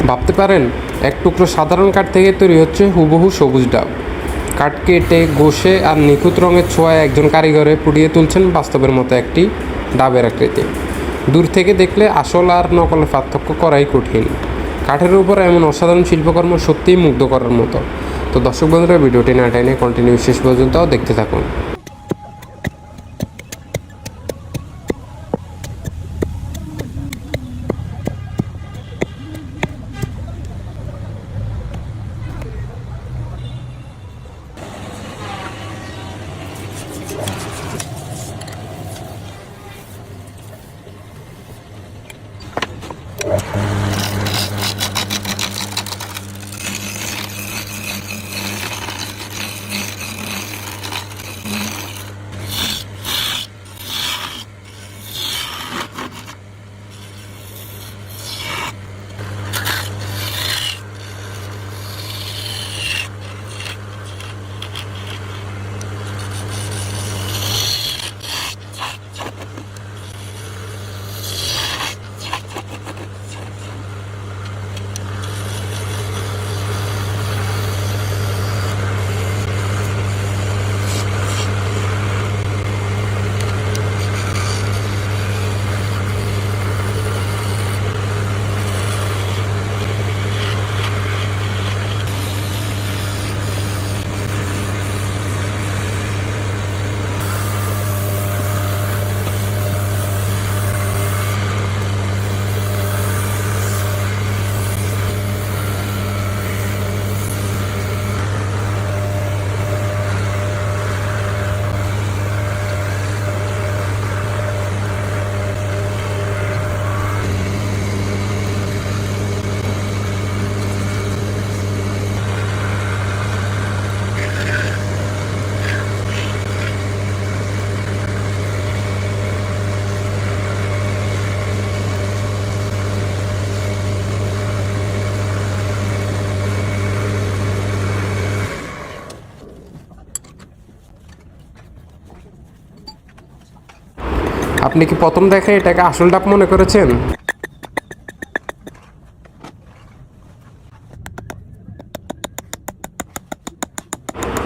ভাবতে পারেন এক টুকরো সাধারণ কাঠ থেকে তৈরি হচ্ছে হুবহু সবুজ ডাব। কাঠ কেটে ঘষে আর নিখুঁত রঙের ছোঁয়ায় একজন কারিগরে ফুটিয়ে তুলছেন বাস্তবের মতো একটি ডাবের আকৃতি। দূর থেকে দেখলে আসল আর নকলের পার্থক্য করাই কঠিন। কাঠের উপর এমন অসাধারণ শিল্পকর্ম সত্যিই মুগ্ধ করার মতো। তো দর্শক বন্ধুরা, ভিডিওটি না টেনে কন্টিনিউ শেষ পর্যন্ত দেখতে থাকুন। আপনি কি প্রথম দেখে এটাকে আসল ডাব মনে করেছেন?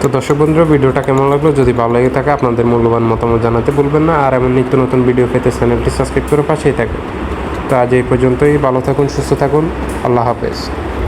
তো দর্শক বন্ধুরা, ভিডিওটা কেমন লাগলো? যদি ভালো লেগে থাকে আপনাদের মূল্যবান মতামত জানাতে ভুলবেন না। আর এমন নিত্য নতুন ভিডিও পেতে চ্যানেলটি সাবস্ক্রাইব করে পাশেই থাকুন। তো আজ এই পর্যন্তই। ভালো থাকুন, সুস্থ থাকুন। আল্লাহ হাফেজ।